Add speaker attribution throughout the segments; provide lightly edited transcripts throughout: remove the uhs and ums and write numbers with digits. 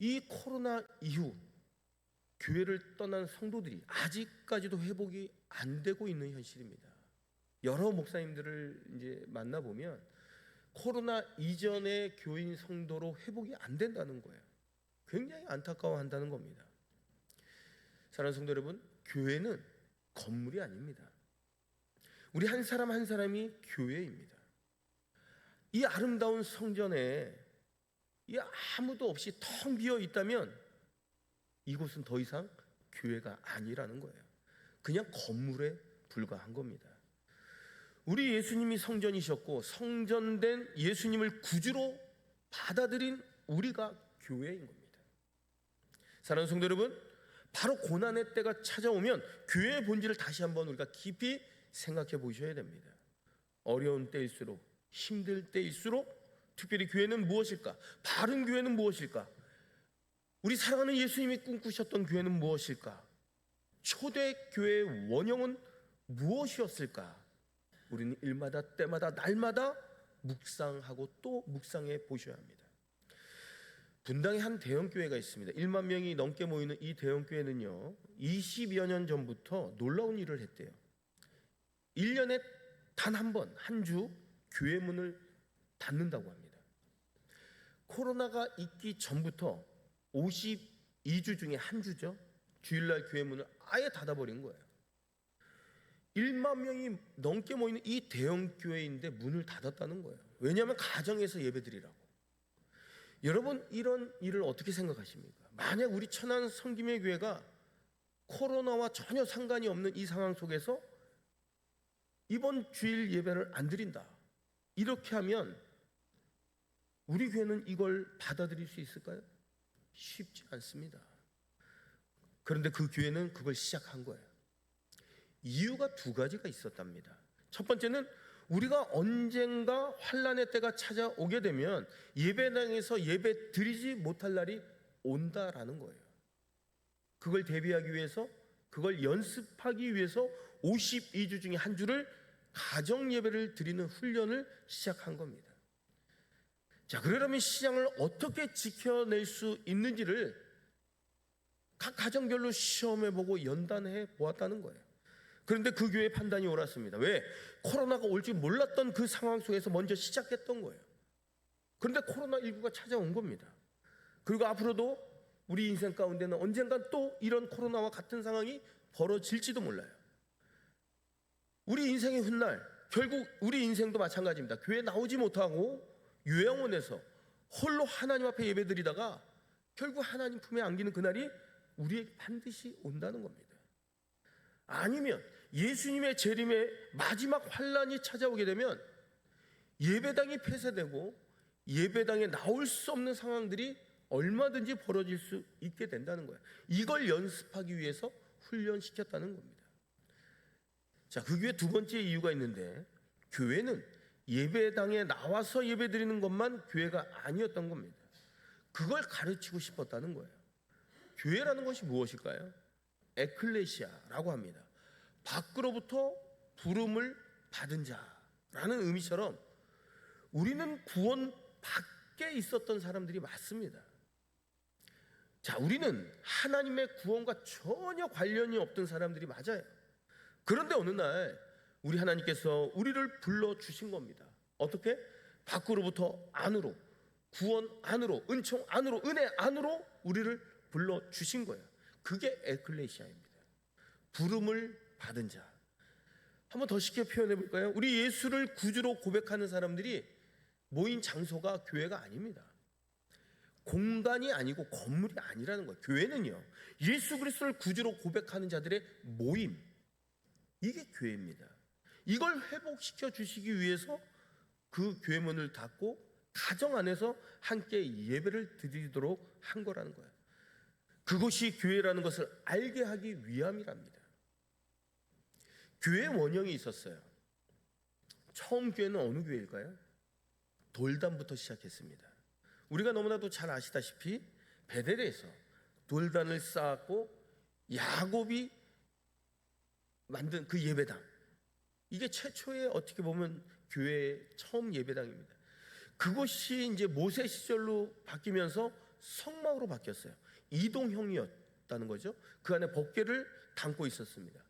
Speaker 1: 이 코로나 이후 교회를 떠난 성도들이 아직까지도 회복이 안 되고 있는 현실입니다. 여러 목사님들을 이제 만나보면 코로나 이전의 교인 성도로 회복이 안 된다는 거예요. 굉장히 안타까워한다는 겁니다. 사랑하는 성도 여러분, 교회는 건물이 아닙니다. 우리 한 사람 한 사람이 교회입니다. 이 아름다운 성전에 이 아무도 없이 텅 비어 있다면 이곳은 더 이상 교회가 아니라는 거예요. 그냥 건물에 불과한 겁니다. 우리 예수님이 성전이셨고 성전된 예수님을 구주로 받아들인 우리가 교회인 겁니다. 사랑하는 성도 여러분, 바로 고난의 때가 찾아오면 교회의 본질을 다시 한번 우리가 깊이 생각해 보셔야 됩니다. 어려운 때일수록, 힘들 때일수록 특별히 교회는 무엇일까? 바른 교회는 무엇일까? 우리 사랑하는 예수님이 꿈꾸셨던 교회는 무엇일까? 초대 교회의 원형은 무엇이었을까? 우리는 일마다 때마다 날마다 묵상하고 또 묵상해 보셔야 합니다. 분당에 한 대형교회가 있습니다. 1만 명이 넘게 모이는 이 대형교회는요 20여 년 전부터 놀라운 일을 했대요. 1년에 단 한 번, 한 주 교회 문을 닫는다고 합니다. 코로나가 있기 전부터 52주 중에 한 주죠, 주일날 교회 문을 아예 닫아버린 거예요. 1만 명이 넘게 모이는 이 대형교회인데 문을 닫았다는 거예요. 왜냐하면 가정에서 예배드리라고. 여러분, 이런 일을 어떻게 생각하십니까? 만약 우리 천안 성김의 교회가 코로나와 전혀 상관이 없는 이 상황 속에서 이번 주일 예배를 안 드린다, 이렇게 하면 우리 교회는 이걸 받아들일 수 있을까요? 쉽지 않습니다. 그런데 그 교회는 그걸 시작한 거예요. 이유가 두 가지가 있었답니다. 첫 번째는 우리가 언젠가 환난의 때가 찾아오게 되면 예배당에서 예배 드리지 못할 날이 온다라는 거예요. 그걸 대비하기 위해서, 그걸 연습하기 위해서 52주 중에 한 주를 가정 예배를 드리는 훈련을 시작한 겁니다. 자, 그러려면 신앙을 어떻게 지켜낼 수 있는지를 각 가정별로 시험해보고 연단해 보았다는 거예요. 그런데 그 교회의 판단이 옳았습니다. 왜? 코로나가 올지 몰랐던 그 상황 속에서 먼저 시작했던 거예요. 그런데 코로나19가 찾아온 겁니다. 그리고 앞으로도 우리 인생 가운데는 언젠간 또 이런 코로나와 같은 상황이 벌어질지도 몰라요. 우리 인생의 훗날, 결국 우리 인생도 마찬가지입니다. 교회 나오지 못하고 요양원에서 홀로 하나님 앞에 예배드리다가 결국 하나님 품에 안기는 그날이 우리에게 반드시 온다는 겁니다. 아니면 예수님의 재림의 마지막 환란이 찾아오게 되면 예배당이 폐쇄되고 예배당에 나올 수 없는 상황들이 얼마든지 벌어질 수 있게 된다는 거예요. 이걸 연습하기 위해서 훈련시켰다는 겁니다. 자, 그 교회 두 번째 이유가 있는데, 교회는 예배당에 나와서 예배드리는 것만 교회가 아니었던 겁니다. 그걸 가르치고 싶었다는 거예요. 교회라는 것이 무엇일까요? 에클레시아라고 합니다. 밖으로부터 부름을 받은 자라는 의미처럼 우리는 구원 밖에 있었던 사람들이 맞습니다. 자, 우리는 하나님의 구원과 전혀 관련이 없던 사람들이 맞아요. 그런데 어느 날 우리 하나님께서 우리를 불러주신 겁니다. 어떻게? 밖으로부터 안으로, 구원 안으로, 은총 안으로, 은혜 안으로 우리를 불러주신 거예요. 그게 에클레시아입니다. 부름을 받은 자. 한번 더 쉽게 표현해 볼까요? 우리 예수를 구주로 고백하는 사람들이 모인 장소가 교회가 아닙니다. 공간이 아니고 건물이 아니라는 거예요. 교회는요, 예수 그리스도를 구주로 고백하는 자들의 모임, 이게 교회입니다. 이걸 회복시켜 주시기 위해서 그 교회 문을 닫고 가정 안에서 함께 예배를 드리도록 한 거라는 거예요. 그것이 교회라는 것을 알게 하기 위함이랍니다. 교회 원형이 있었어요. 처음 교회는 어느 교회일까요? 돌단부터 시작했습니다. 우리가 너무나도 잘 아시다시피 베델에서 돌단을 쌓았고 야곱이 만든 그 예배당, 이게 최초의 어떻게 보면 교회의 처음 예배당입니다. 그것이 이제 모세 시절로 바뀌면서 성막으로 바뀌었어요. 이동형이었다는 거죠. 그 안에 법궤를 담고 있었습니다.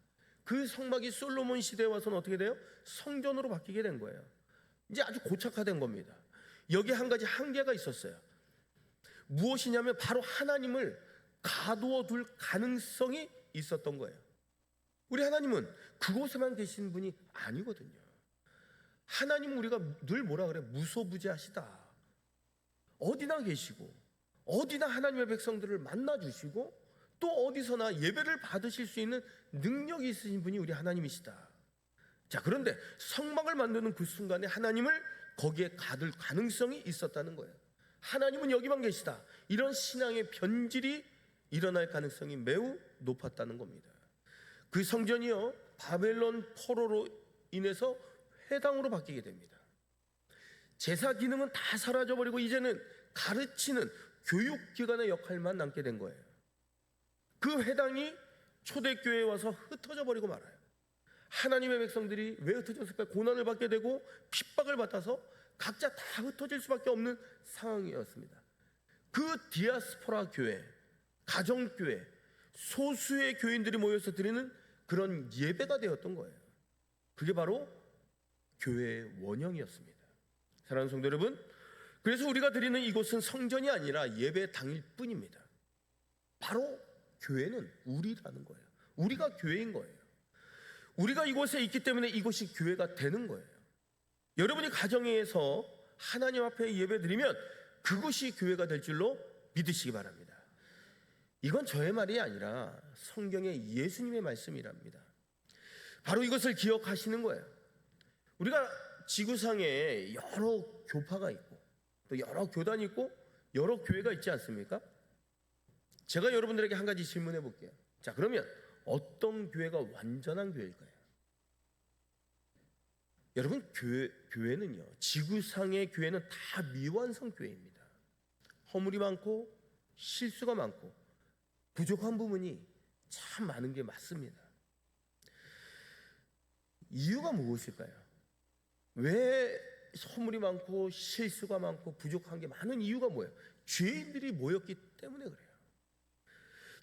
Speaker 1: 그 성막이 솔로몬 시대에 와서는 어떻게 돼요? 성전으로 바뀌게 된 거예요. 이제 아주 고착화된 겁니다. 여기에 한 가지 한계가 있었어요. 무엇이냐면 바로 하나님을 가두어 둘 가능성이 있었던 거예요. 우리 하나님은 그곳에만 계신 분이 아니거든요. 하나님은 우리가 늘 뭐라 그래? 무소부재하시다. 어디나 계시고 어디나 하나님의 백성들을 만나주시고 또 어디서나 예배를 받으실 수 있는 능력이 있으신 분이 우리 하나님이시다. 자, 그런데 성막을 만드는 그 순간에 하나님을 거기에 가둘 가능성이 있었다는 거예요. 하나님은 여기만 계시다. 이런 신앙의 변질이 일어날 가능성이 매우 높았다는 겁니다. 그 성전이요, 바벨론 포로로 인해서 회당으로 바뀌게 됩니다. 제사 기능은 다 사라져버리고 이제는 가르치는 교육기관의 역할만 남게 된 거예요. 그 회당이 초대교회에 와서 흩어져 버리고 말아요. 하나님의 백성들이 왜 흩어졌을까? 고난을 받게 되고 핍박을 받아서 각자 다 흩어질 수밖에 없는 상황이었습니다. 그 디아스포라 교회, 가정교회, 소수의 교인들이 모여서 드리는 그런 예배가 되었던 거예요. 그게 바로 교회의 원형이었습니다. 사랑하는 성도 여러분, 그래서 우리가 드리는 이곳은 성전이 아니라 예배 당일 뿐입니다. 바로 교회는 우리라는 거예요. 우리가 교회인 거예요. 우리가 이곳에 있기 때문에 이곳이 교회가 되는 거예요. 여러분이 가정에서 하나님 앞에 예배 드리면 그것이 교회가 될 줄로 믿으시기 바랍니다. 이건 저의 말이 아니라 성경의 예수님의 말씀이랍니다. 바로 이것을 기억하시는 거예요. 우리가 지구상에 여러 교파가 있고 또 여러 교단이 있고 여러 교회가 있지 않습니까? 제가 여러분들에게 한 가지 질문해 볼게요. 자, 그러면 어떤 교회가 완전한 교회일까요? 여러분, 교회는요, 지구상의 교회는 다 미완성 교회입니다. 허물이 많고 실수가 많고 부족한 부분이 참 많은 게 맞습니다. 이유가 무엇일까요? 왜 허물이 많고 실수가 많고 부족한 게 많은 이유가 뭐예요? 죄인들이 모였기 때문에 그래요.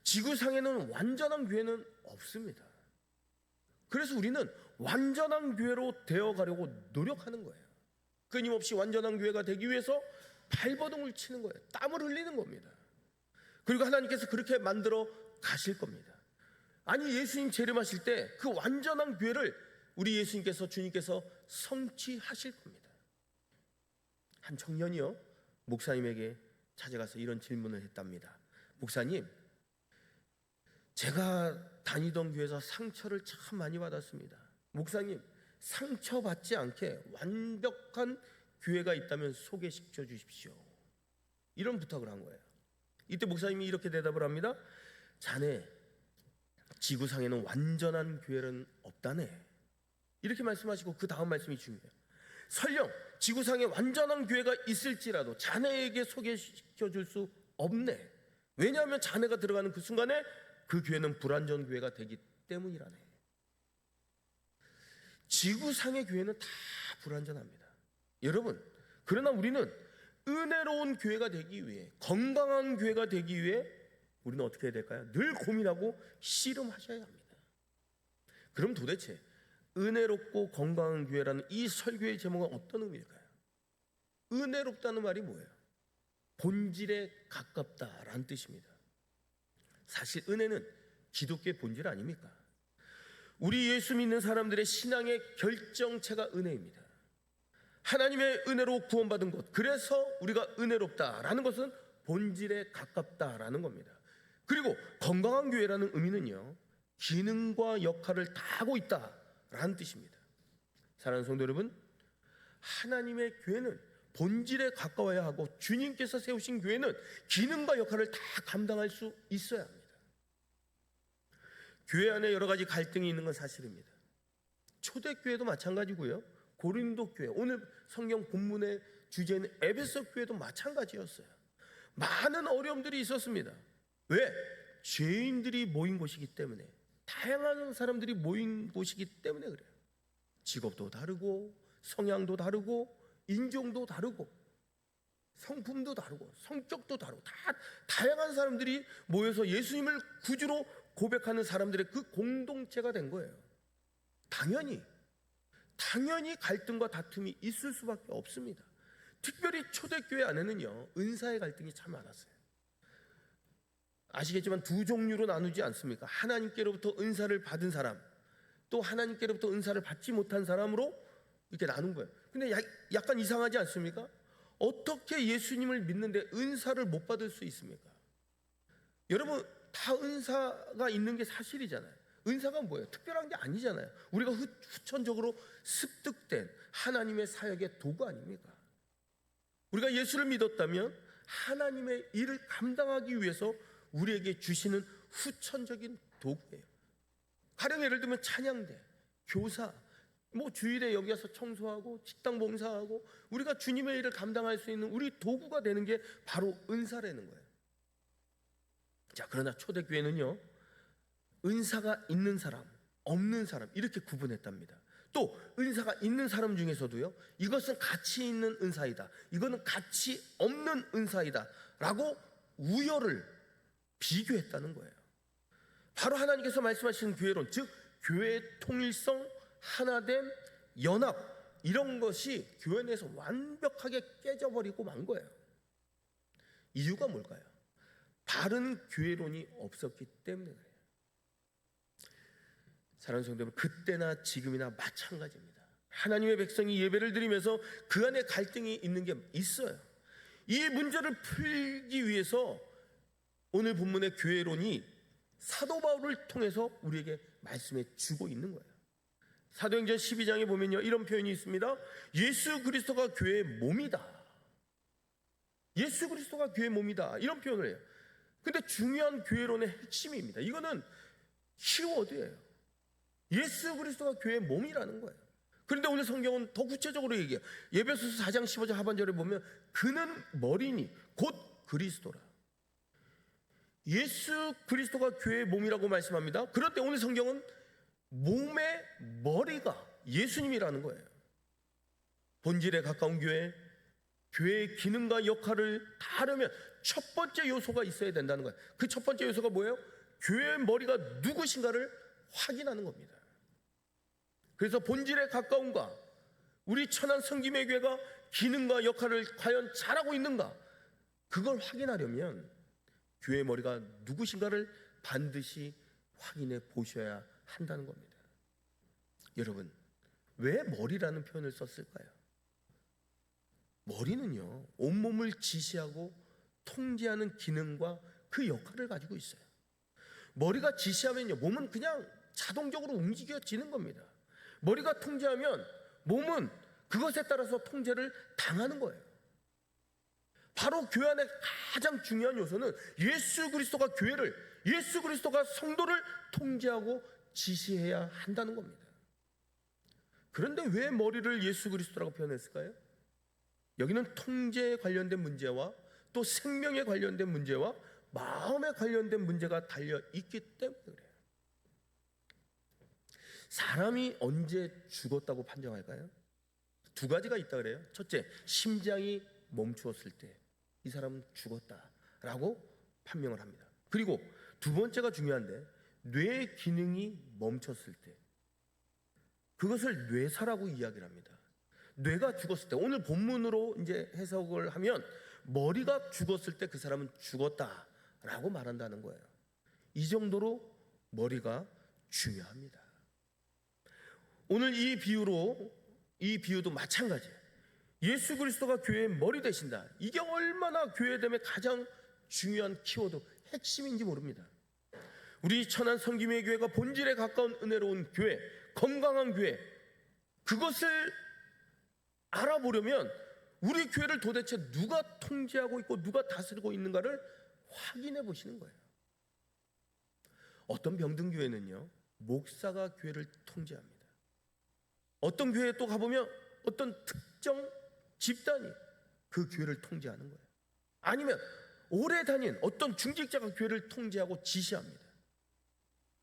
Speaker 1: 지구상에는 완전한 교회는 없습니다. 그래서 우리는 완전한 교회로 되어가려고 노력하는 거예요. 끊임없이 완전한 교회가 되기 위해서 발버둥을 치는 거예요. 땀을 흘리는 겁니다. 그리고 하나님께서 그렇게 만들어 가실 겁니다. 아니, 예수님 재림하실 때 그 완전한 교회를 우리 예수님께서, 주님께서 성취하실 겁니다. 한 청년이요, 목사님에게 찾아가서 이런 질문을 했답니다. 목사님, 제가 다니던 교회에서 상처를 참 많이 받았습니다. 목사님, 상처받지 않게 완벽한 교회가 있다면 소개시켜 주십시오. 이런 부탁을 한 거예요. 이때 목사님이 이렇게 대답을 합니다. 자네, 지구상에는 완전한 교회는 없다네. 이렇게 말씀하시고 그 다음 말씀이 중요해요. 설령 지구상에 완전한 교회가 있을지라도 자네에게 소개시켜 줄 수 없네. 왜냐하면 자네가 들어가는 그 순간에 그 교회는 불완전 교회가 되기 때문이라네. 지구상의 교회는 다 불완전합니다. 여러분, 그러나 우리는 은혜로운 교회가 되기 위해, 건강한 교회가 되기 위해 우리는 어떻게 해야 될까요? 늘 고민하고 씨름하셔야 합니다. 그럼 도대체 은혜롭고 건강한 교회라는 이 설교의 제목은 어떤 의미일까요? 은혜롭다는 말이 뭐예요? 본질에 가깝다라는 뜻입니다. 사실 은혜는 기독교의 본질 아닙니까? 우리 예수 믿는 사람들의 신앙의 결정체가 은혜입니다. 하나님의 은혜로 구원받은 것, 그래서 우리가 은혜롭다라는 것은 본질에 가깝다라는 겁니다. 그리고 건강한 교회라는 의미는요, 기능과 역할을 다 하고 있다라는 뜻입니다. 사랑하는 성도 여러분, 하나님의 교회는 본질에 가까워야 하고 주님께서 세우신 교회는 기능과 역할을 다 감당할 수 있어야 합니다. 교회 안에 여러 가지 갈등이 있는 건 사실입니다. 초대교회도 마찬가지고요, 고린도 교회, 오늘 성경 본문의 주제는 에베소 교회도 마찬가지였어요. 많은 어려움들이 있었습니다. 왜? 죄인들이 모인 곳이기 때문에, 다양한 사람들이 모인 곳이기 때문에 그래요. 직업도 다르고 성향도 다르고 인종도 다르고 성품도 다르고 성격도 다르고 다 다양한 사람들이 모여서 예수님을 구주로 고백하는 사람들의 그 공동체가 된 거예요. 당연히 갈등과 다툼이 있을 수밖에 없습니다. 특별히 초대교회 안에는요, 은사의 갈등이 참 많았어요. 아시겠지만 두 종류로 나누지 않습니까? 하나님께로부터 은사를 받은 사람, 또 하나님께로부터 은사를 받지 못한 사람으로 이렇게 나눈 거예요. 근데 약간 이상하지 않습니까? 어떻게 예수님을 믿는데 은사를 못 받을 수 있습니까? 여러분, 다 은사가 있는 게 사실이잖아요. 은사가 뭐예요? 특별한 게 아니잖아요. 우리가 후천적으로 습득된 하나님의 사역의 도구 아닙니까? 우리가 예수를 믿었다면 하나님의 일을 감당하기 위해서 우리에게 주시는 후천적인 도구예요. 가령 예를 들면 찬양대, 교사, 주일에 여기 와서 청소하고 식당 봉사하고 우리가 주님의 일을 감당할 수 있는 우리 도구가 되는 게 바로 은사라는 거예요. 자, 그러나 초대교회는요, 은사가 있는 사람, 없는 사람 이렇게 구분했답니다. 또 은사가 있는 사람 중에서도요, 이것은 가치 있는 은사이다, 이거는 가치 없는 은사이다 라고 우열을 비교했다는 거예요. 바로 하나님께서 말씀하시는 교회론, 즉 교회의 통일성, 하나됨, 연합, 이런 것이 교회 내에서 완벽하게 깨져버리고 만 거예요. 이유가 뭘까요? 바른 교회론이 없었기 때문에 그래요. 사랑하는 성도 여러분, 그때나 지금이나 마찬가지입니다. 하나님의 백성이 예배를 드리면서 그 안에 갈등이 있는 게 있어요. 이 문제를 풀기 위해서 오늘 본문의 교회론이 사도 바울을 통해서 우리에게 말씀해 주고 있는 거예요. 사도행전 12장에 보면요, 이런 표현이 있습니다. 예수 그리스도가 교회의 몸이다. 예수 그리스도가 교회의 몸이다, 이런 표현을 해요. 근데 중요한 교회론의 핵심입니다. 이거는 키워드예요. 예수 그리스도가 교회의 몸이라는 거예요. 그런데 오늘 성경은 더 구체적으로 얘기해요. 에베소서 4장 15절 하반절에 보면 그는 머리니 곧 그리스도라. 예수 그리스도가 교회의 몸이라고 말씀합니다. 그런데 오늘 성경은 몸의 머리가 예수님이라는 거예요. 본질에 가까운 교회, 교회의 기능과 역할을 다 하려면 첫 번째 요소가 있어야 된다는 거예요. 그 첫 번째 요소가 뭐예요? 교회의 머리가 누구신가를 확인하는 겁니다. 그래서 본질에 가까운가, 우리 천안 성김의 교회가 기능과 역할을 과연 잘하고 있는가, 그걸 확인하려면 교회의 머리가 누구신가를 반드시 확인해 보셔야 한다는 겁니다. 여러분, 왜 머리라는 표현을 썼을까요? 머리는요, 온몸을 지시하고 통제하는 기능과 그 역할을 가지고 있어요. 머리가 지시하면요, 몸은 그냥 자동적으로 움직여지는 겁니다. 머리가 통제하면 몸은 그것에 따라서 통제를 당하는 거예요. 바로 교회 안에 가장 중요한 요소는 예수 그리스도가 교회를, 예수 그리스도가 성도를 통제하고 지시해야 한다는 겁니다. 그런데 왜 머리를 예수 그리스도라고 표현했을까요? 여기는 통제에 관련된 문제와 또 생명에 관련된 문제와 마음에 관련된 문제가 달려 있기 때문에 그래요. 사람이 언제 죽었다고 판정할까요? 두 가지가 있다 그래요. 첫째, 심장이 멈추었을 때 이 사람은 죽었다라고 판명을 합니다. 그리고 두 번째가 중요한데, 뇌 기능이 멈췄을 때, 그것을 뇌사라고 이야기를 합니다. 뇌가 죽었을 때, 오늘 본문으로 이제 해석을 하면 머리가 죽었을 때 그 사람은 죽었다라고 말한다는 거예요. 이 정도로 머리가 중요합니다. 오늘 이 비유도 마찬가지예요. 예수 그리스도가 교회의 머리 되신다. 이게 얼마나 교회됨의 가장 중요한 키워드, 핵심인지 모릅니다. 우리 천안 성김의 교회가 본질에 가까운 은혜로운 교회, 건강한 교회, 그것을 알아보려면 우리 교회를 도대체 누가 통제하고 있고 누가 다스리고 있는가를 확인해 보시는 거예요. 어떤 병든 교회는요, 목사가 교회를 통제합니다. 어떤 교회에 또 가보면 어떤 특정 집단이 그 교회를 통제하는 거예요. 아니면 오래 다닌 어떤 중직자가 교회를 통제하고 지시합니다.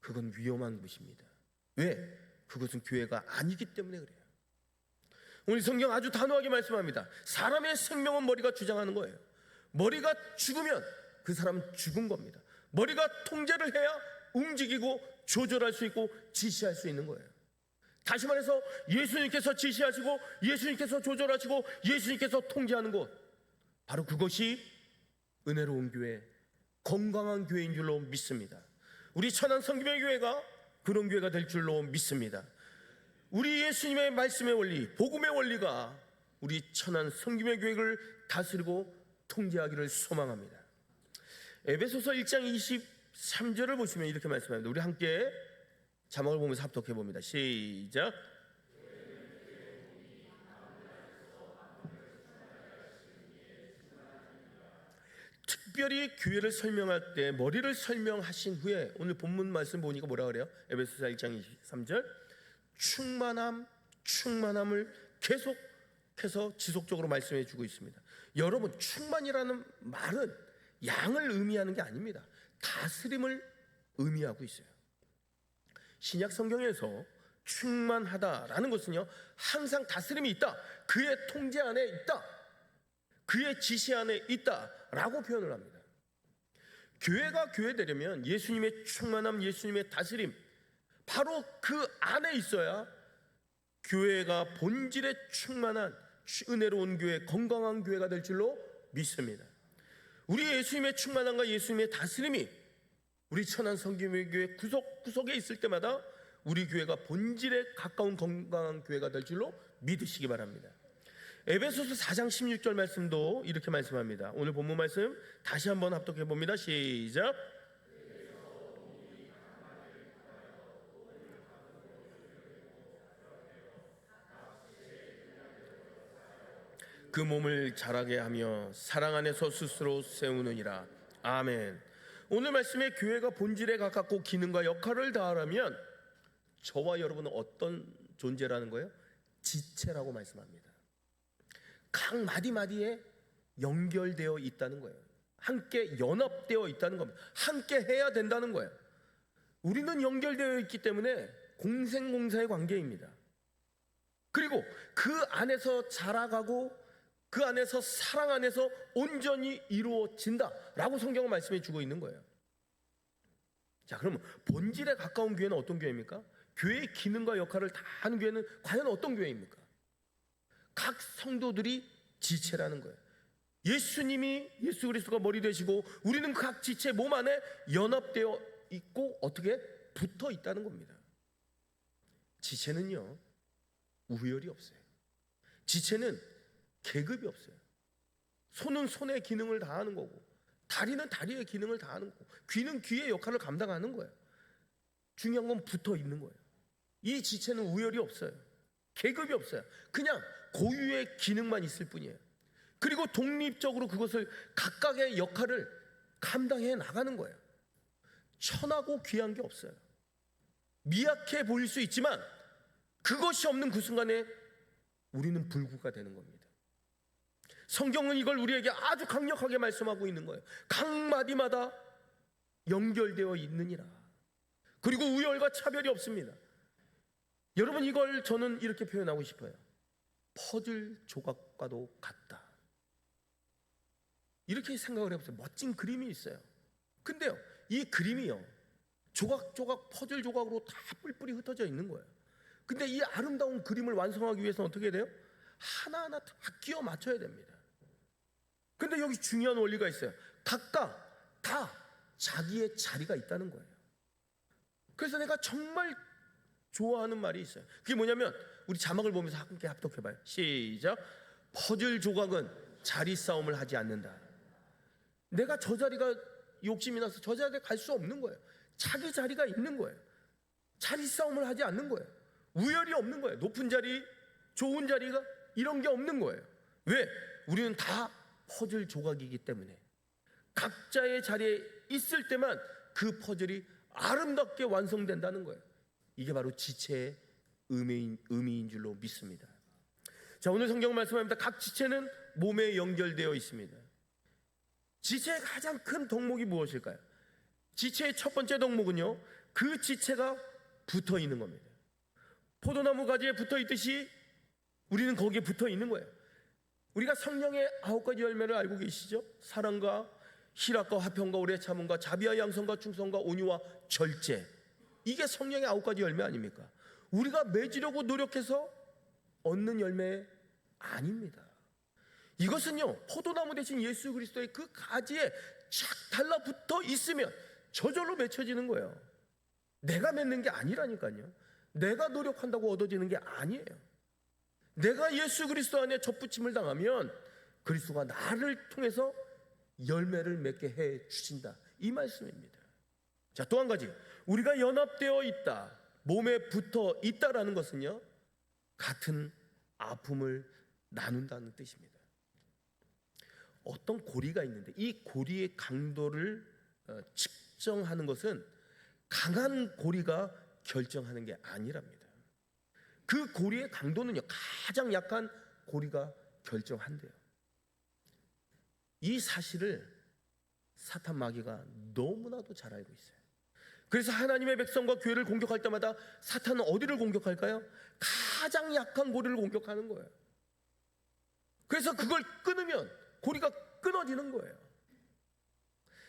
Speaker 1: 그건 위험한 것입니다. 왜? 그것은 교회가 아니기 때문에 그래요. 오늘 성경 아주 단호하게 말씀합니다. 사람의 생명은 머리가 주장하는 거예요. 머리가 죽으면 그 사람은 죽은 겁니다. 머리가 통제를 해야 움직이고 조절할 수 있고 지시할 수 있는 거예요. 다시 말해서 예수님께서 지시하시고 예수님께서 조절하시고 예수님께서 통제하는 것, 바로 그것이 은혜로운 교회, 건강한 교회인 줄로 믿습니다. 우리 천안 성김의 교회가 그런 교회가 될 줄로 믿습니다. 우리 예수님의 말씀의 원리, 복음의 원리가 우리 천안 성김의 교회를 다스리고 통제하기를 소망합니다. 에베소서 1장 23절을 보시면 이렇게 말씀합니다. 우리 함께 자막을 보면서 합독해 봅니다. 시작. 특별히 교회를 설명할 때 머리를 설명하신 후에 오늘 본문 말씀 보니까 뭐라 그래요? 에베소서 1장 23절, 충만함을 계속해서 지속적으로 말씀해 주고 있습니다. 여러분, 충만이라는 말은 양을 의미하는 게 아닙니다. 다스림을 의미하고 있어요. 신약 성경에서 충만하다라는 것은요, 항상 다스림이 있다, 그의 통제 안에 있다, 그의 지시 안에 있다라고 표현을 합니다. 교회가 교회되려면 예수님의 충만함, 예수님의 다스림, 바로 그 안에 있어야 교회가 본질에 충만한 은혜로운 교회, 건강한 교회가 될 줄로 믿습니다. 우리 예수님의 충만함과 예수님의 다스림이 우리 천안 성김의 교회 구석구석에 있을 때마다 우리 교회가 본질에 가까운 건강한 교회가 될 줄로 믿으시기 바랍니다. 에베소서 4장 16절 말씀도 이렇게 말씀합니다. 오늘 본문 말씀 다시 한번 합독해 봅니다. 시작. 그 몸을 자라게 하며 사랑 안에서 스스로 세우느니라. 아멘. 오늘 말씀에 교회가 본질에 가깝고 기능과 역할을 다하려면 저와 여러분은 어떤 존재라는 거예요? 지체라고 말씀합니다. 각 마디마디에 연결되어 있다는 거예요. 함께 연합되어 있다는 겁니다. 함께 해야 된다는 거예요. 우리는 연결되어 있기 때문에 공생공사의 관계입니다. 그리고 그 안에서 자라가고 그 안에서 사랑 안에서 온전히 이루어진다라고 성경은 말씀해 주고 있는 거예요. 자, 그러면 본질에 가까운 교회는 어떤 교회입니까? 교회의 기능과 역할을 다 하는 교회는 과연 어떤 교회입니까? 각 성도들이 지체라는 거예요. 예수 그리스도가 머리 되시고 우리는 각 지체 몸 안에 연합되어 있고 어떻게 붙어 있다는 겁니다. 지체는요, 우열이 없어요. 지체는 계급이 없어요. 손은 손의 기능을 다하는 거고, 다리는 다리의 기능을 다하는 거고, 귀는 귀의 역할을 감당하는 거예요. 중요한 건 붙어 있는 거예요. 이 지체는 우열이 없어요. 계급이 없어요. 그냥 고유의 기능만 있을 뿐이에요. 그리고 독립적으로 그것을 각각의 역할을 감당해 나가는 거예요. 천하고 귀한 게 없어요. 미약해 보일 수 있지만 그것이 없는 그 순간에 우리는 불구가 되는 겁니다. 성경은 이걸 우리에게 아주 강력하게 말씀하고 있는 거예요. 각 마디마다 연결되어 있느니라. 그리고 우열과 차별이 없습니다. 여러분, 이걸 저는 이렇게 표현하고 싶어요. 퍼즐 조각과도 같다. 이렇게 생각을 해보세요. 멋진 그림이 있어요. 근데요, 이 그림이요, 조각조각 퍼즐 조각으로 다 뿔뿔이 흩어져 있는 거예요. 근데 이 아름다운 그림을 완성하기 위해서는 어떻게 돼요? 하나하나 다 끼워 맞춰야 됩니다. 근데 여기 중요한 원리가 있어요. 각각 다 자기의 자리가 있다는 거예요. 그래서 내가 정말 좋아하는 말이 있어요. 그게 뭐냐면, 우리 자막을 보면서 함께 합독해봐요. 시작. 퍼즐 조각은 자리 싸움을 하지 않는다. 내가 저 자리가 욕심이 나서 저 자리에 갈 수 없는 거예요. 자기 자리가 있는 거예요. 자리 싸움을 하지 않는 거예요. 우열이 없는 거예요. 높은 자리, 좋은 자리가 이런 게 없는 거예요. 왜? 우리는 다 퍼즐 조각이기 때문에 각자의 자리에 있을 때만 그 퍼즐이 아름답게 완성된다는 거예요. 이게 바로 지체의 의미인 줄로 믿습니다. 자, 오늘 성경 말씀합니다. 각 지체는 몸에 연결되어 있습니다. 지체의 가장 큰 덕목이 무엇일까요? 지체의 첫 번째 덕목은요, 그 지체가 붙어 있는 겁니다. 포도나무 가지에 붙어 있듯이 우리는 거기에 붙어 있는 거예요. 우리가 성령의 9가지 열매를 알고 계시죠? 사랑과 희락과 화평과 오래 참음과 자비와 양선과 충성과 온유와 절제. 이게 성령의 9가지 열매 아닙니까? 우리가 맺으려고 노력해서 얻는 열매 아닙니다. 이것은요, 포도나무 대신 예수 그리스도의 그 가지에 착 달라붙어 있으면 저절로 맺혀지는 거예요. 내가 맺는 게 아니라니까요. 내가 노력한다고 얻어지는 게 아니에요. 내가 예수 그리스도 안에 접붙임을 당하면 그리스도가 나를 통해서 열매를 맺게 해 주신다, 이 말씀입니다. 자, 또 한 가지, 우리가 연합되어 있다, 몸에 붙어 있다라는 것은요, 같은 아픔을 나눈다는 뜻입니다. 어떤 고리가 있는데 이 고리의 강도를 측정하는 것은 강한 고리가 결정하는 게 아니랍니다. 그 고리의 강도는요, 가장 약한 고리가 결정한대요. 이 사실을 사탄 마귀가 너무나도 잘 알고 있어요. 그래서 하나님의 백성과 교회를 공격할 때마다 사탄은 어디를 공격할까요? 가장 약한 고리를 공격하는 거예요. 그래서 그걸 끊으면 고리가 끊어지는 거예요.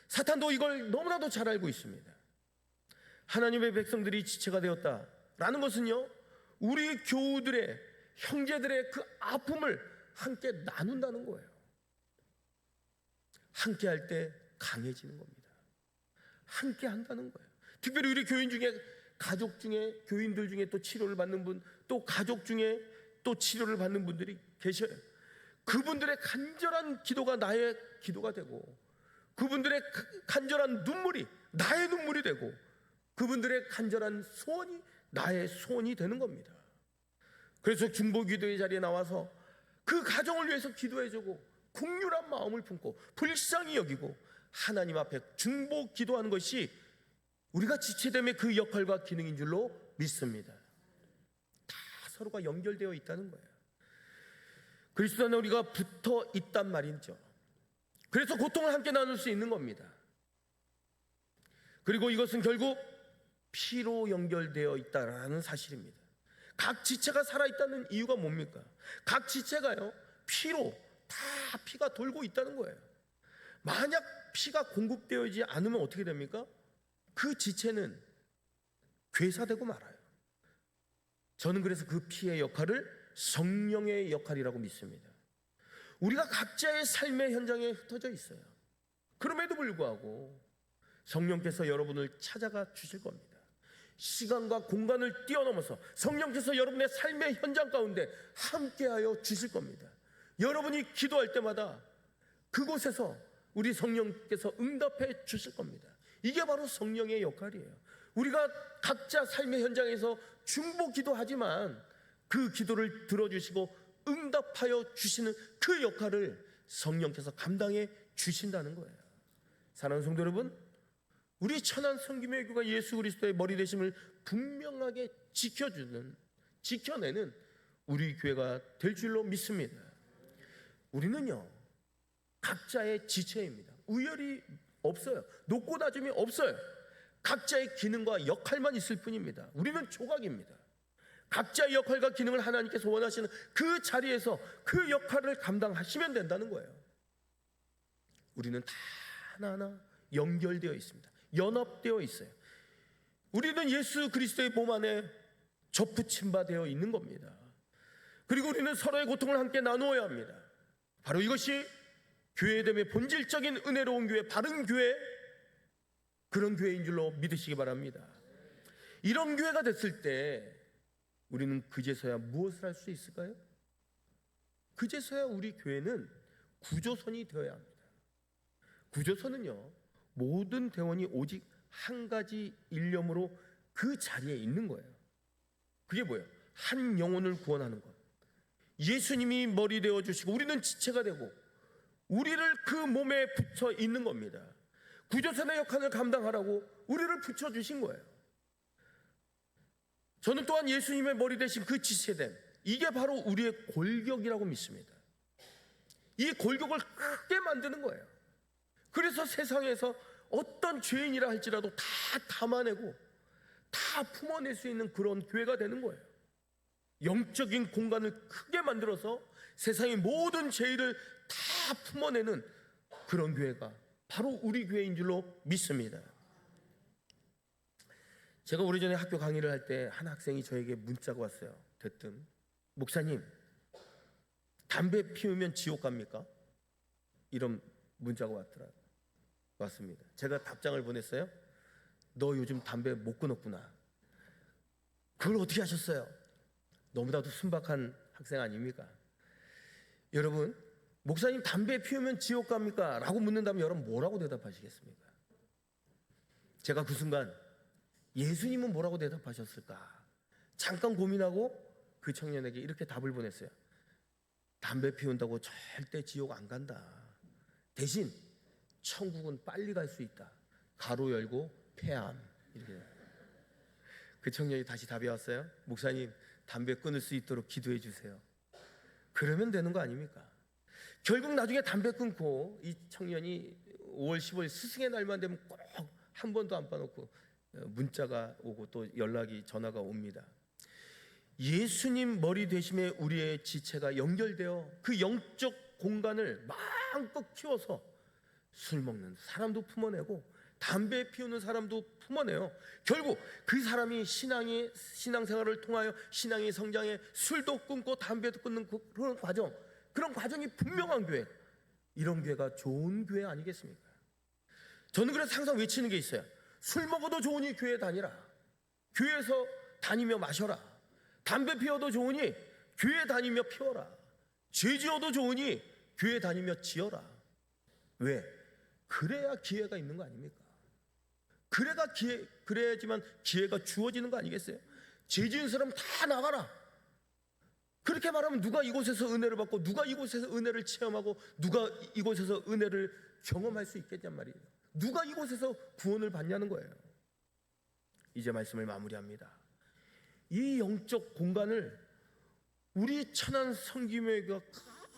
Speaker 1: 사탄도 이걸 너무나도 잘 알고 있습니다. 하나님의 백성들이 지체가 되었다라는 것은요, 우리 교우들의, 형제들의 그 아픔을 함께 나눈다는 거예요. 함께 할 때 강해지는 겁니다. 함께 한다는 거예요. 특별히 우리 교인 중에, 가족 중에, 교인들 중에 또 치료를 받는 분, 또 가족 중에 또 치료를 받는 분들이 계셔요. 그분들의 간절한 기도가 나의 기도가 되고, 그분들의 간절한 눈물이 나의 눈물이 되고, 그분들의 간절한 소원이 나의 소원이 되는 겁니다. 그래서 중보기도의 자리에 나와서 그 가정을 위해서 기도해주고 긍휼한 마음을 품고 불쌍히 여기고 하나님 앞에 중보기도하는 것이 우리가 지체됨의 그 역할과 기능인 줄로 믿습니다. 다 서로가 연결되어 있다는 거예요. 그리스도 안에 우리가 붙어 있단 말이죠. 그래서 고통을 함께 나눌 수 있는 겁니다. 그리고 이것은 결국 피로 연결되어 있다라는 사실입니다. 각 지체가 살아있다는 이유가 뭡니까? 각 지체가요, 피로 다 피가 돌고 있다는 거예요. 만약 피가 공급되어지지 않으면 어떻게 됩니까? 그 지체는 괴사되고 말아요. 저는 그래서 그 피의 역할을 성령의 역할이라고 믿습니다. 우리가 각자의 삶의 현장에 흩어져 있어요. 그럼에도 불구하고 성령께서 여러분을 찾아가 주실 겁니다. 시간과 공간을 뛰어넘어서 성령께서 여러분의 삶의 현장 가운데 함께하여 주실 겁니다. 여러분이 기도할 때마다 그곳에서 우리 성령께서 응답해 주실 겁니다. 이게 바로 성령의 역할이에요. 우리가 각자 삶의 현장에서 중보 기도하지만 그 기도를 들어주시고 응답하여 주시는 그 역할을 성령께서 감당해 주신다는 거예요. 사랑하는 성도 여러분, 우리 천안 성김의 교회가 예수 그리스도의 머리 되심을 분명하게 지켜내는 우리 교회가 될 줄로 믿습니다. 우리는요, 각자의 지체입니다. 우열이 없어요. 높고 낮음이 없어요. 각자의 기능과 역할만 있을 뿐입니다. 우리는 조각입니다. 각자의 역할과 기능을 하나님께서 원하시는 그 자리에서 그 역할을 감당하시면 된다는 거예요. 우리는 다 하나하나 연결되어 있습니다. 연합되어 있어요. 우리는 예수 그리스도의 몸 안에 접붙임 바 되어 있는 겁니다. 그리고 우리는 서로의 고통을 함께 나누어야 합니다. 바로 이것이 교회됨의 본질적인 은혜로운 교회, 바른 교회, 그런 교회인 줄로 믿으시기 바랍니다. 이런 교회가 됐을 때 우리는 그제서야 무엇을 할 수 있을까요? 그제서야 우리 교회는 구조선이 되어야 합니다. 구조선은요, 모든 대원이 오직 한 가지 일념으로 그 자리에 있는 거예요. 그게 뭐예요? 한 영혼을 구원하는 것. 예수님이 머리 되어 주시고 우리는 지체가 되고 우리를 그 몸에 붙여 있는 겁니다. 구조선의 역할을 감당하라고 우리를 붙여 주신 거예요. 저는 또한 예수님의 머리 되신 그 지체됨, 이게 바로 우리의 골격이라고 믿습니다. 이 골격을 크게 만드는 거예요. 그래서 세상에서 어떤 죄인이라 할지라도 다 담아내고 다 품어낼 수 있는 그런 교회가 되는 거예요. 영적인 공간을 크게 만들어서 세상의 모든 죄를 다 품어내는 그런 교회가 바로 우리 교회인 줄로 믿습니다. 제가 오래전에 학교 강의를 할 때 한 학생이 저에게 문자가 왔어요. 대뜸, 목사님, 담배 피우면 지옥 갑니까? 이런 문자가 왔습니다. 제가 답장을 보냈어요. 너 요즘 담배 못 끊었구나. 그걸 어떻게 하셨어요? 너무나도 순박한 학생 아닙니까? 여러분, 목사님 담배 피우면 지옥 갑니까? 라고 묻는다면 여러분 뭐라고 대답하시겠습니까? 제가 그 순간 예수님은 뭐라고 대답하셨을까? 잠깐 고민하고 그 청년에게 이렇게 답을 보냈어요. 담배 피운다고 절대 지옥 안 간다. 대신 천국은 빨리 갈 수 있다. 가로 열고 폐암. 이렇게. 그 청년이 다시 답이 왔어요. 목사님, 담배 끊을 수 있도록 기도해 주세요. 그러면 되는 거 아닙니까? 결국 나중에 담배 끊고 이 청년이 5월 15일 스승의 날만 되면 꼭 한 번도 안 빠놓고 문자가 오고 또 전화가 옵니다. 예수님 머리 되심에 우리의 지체가 연결되어 그 영적 공간을 마음껏 키워서 술 먹는 사람도 품어내고 담배 피우는 사람도 품어내요. 결국 그 사람이 신앙생활을 통하여 신앙이 성장해 술도 끊고 담배도 끊는 그런 과정이 분명한 교회, 이런 교회가 좋은 교회 아니겠습니까? 저는 그래서 항상 외치는 게 있어요. 술 먹어도 좋으니 교회 다니라. 교회에서 다니며 마셔라. 담배 피워도 좋으니 교회 다니며 피워라. 죄 지어도 좋으니 교회 다니며 지어라. 왜? 그래야 기회가 있는 거 아닙니까? 그래야지만 기회가 주어지는 거 아니겠어요? 죄 지은 사람 다 나가라. 그렇게 말하면 누가 이곳에서 은혜를 받고 누가 이곳에서 은혜를 체험하고 누가 이곳에서 은혜를 경험할 수 있겠냔 말이에요. 누가 이곳에서 구원을 받냐는 거예요. 이제 말씀을 마무리합니다. 이 영적 공간을 우리 천안 성김교회가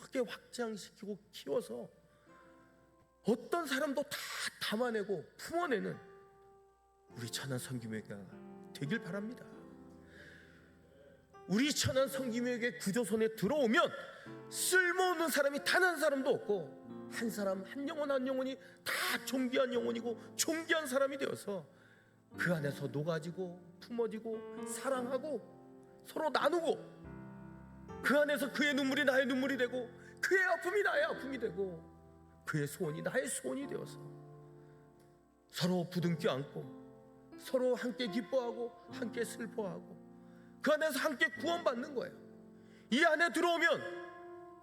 Speaker 1: 크게 확장시키고 키워서 어떤 사람도 다 담아내고 품어내는 우리 천안 성김교회가 되길 바랍니다. 우리 천안 성김교회 구조선에 들어오면 쓸모없는 사람이 단 한 사람도 없고 한 사람 한 영혼이 다 존귀한 영혼이고 존귀한 사람이 되어서 그 안에서 녹아지고 품어지고 사랑하고 서로 나누고 그 안에서 그의 눈물이 나의 눈물이 되고 그의 아픔이 나의 아픔이 되고 그의 소원이 나의 소원이 되어서 서로 부둥켜 안고 서로 함께 기뻐하고 함께 슬퍼하고 그 안에서 함께 구원받는 거예요. 이 안에 들어오면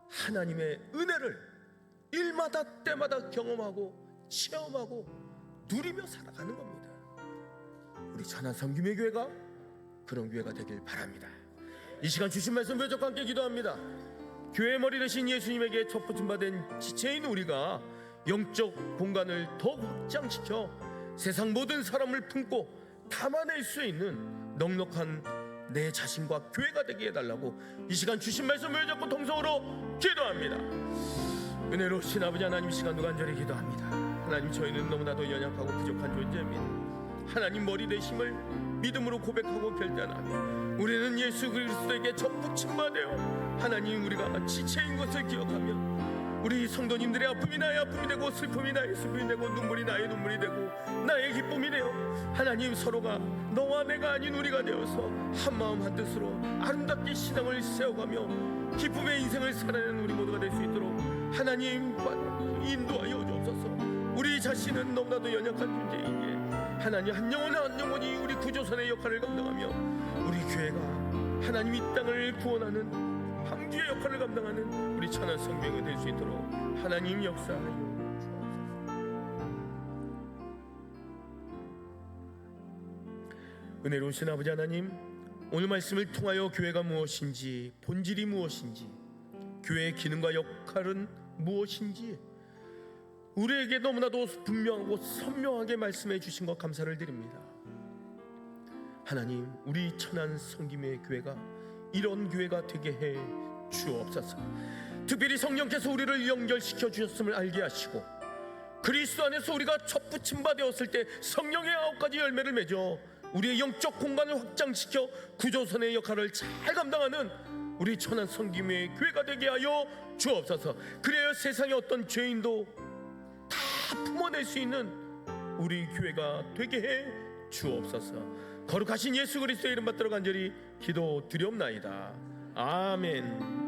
Speaker 1: 하나님의 은혜를 일마다 때마다 경험하고 체험하고 누리며 살아가는 겁니다. 우리 천안 성김의 교회가 그런 교회가 되길 바랍니다. 이 시간 주신 말씀 배적과 함께 기도합니다. 교회의 머리 되신 예수님에게 첫 붙임받은 지체인 우리가 영적 공간을 더욱 확장시켜 세상 모든 사람을 품고 담아낼 수 있는 넉넉한 내 자신과 교회가 되게 해달라고 이 시간 주신 말씀을 잡고 동성으로 기도합니다. 은혜로우신 아버지 하나님, 시간도 간절히 기도합니다. 하나님, 저희는 너무나도 연약하고 부족한 존재입니다. 하나님 머리 되심을 믿음으로 고백하고 결단하며 우리는 예수 그리스도에게 접붙임받아요. 하나님, 우리가 지체인 것을 기억하며 우리 성도님들의 아픔이 나의 아픔이 되고 슬픔이 나의 슬픔이 되고 눈물이 나의 눈물이 되고 나의 기쁨이 되어 하나님, 서로가 너와 내가 아닌 우리가 되어서 한마음 한뜻으로 아름답게 신앙을 세워가며 기쁨의 인생을 살아내는 우리 모두가 될 수 있도록 하나님 인도하여 주옵소서. 우리 자신은 너무나도 연약한 존재이기에 하나님, 한 영혼이 우리 구조선의 역할을 감당하며 우리 교회가 하나님 이 땅을 구원하는 방주의 역할을 감당하는 우리 천안 성경이 될 수 있도록 하나님 역사하여 주옵소서. 은혜로우신 아버지 하나님, 오늘 말씀을 통하여 교회가 무엇인지, 본질이 무엇인지, 교회의 기능과 역할은 무엇인지 우리에게 너무나도 분명하고 선명하게 말씀해 주신 것 감사를 드립니다. 하나님, 우리 천안 성김의 교회가 이런 교회가 되게 해 주옵소서. 특별히 성령께서 우리를 연결시켜 주셨음을 알게 하시고 그리스도 안에서 우리가 첫 붙임받았을 때 성령의 9가지 열매를 맺어 우리의 영적 공간을 확장시켜 구조선의 역할을 잘 감당하는 우리 천안 성김의 교회가 되게 하여 주옵소서. 그래야 세상의 어떤 죄인도 다 품어낼 수 있는 우리 교회가 되게 해 주옵소서. 거룩하신 예수 그리스도의 이름 받들어 간절히 기도드리옵나이다. 아멘.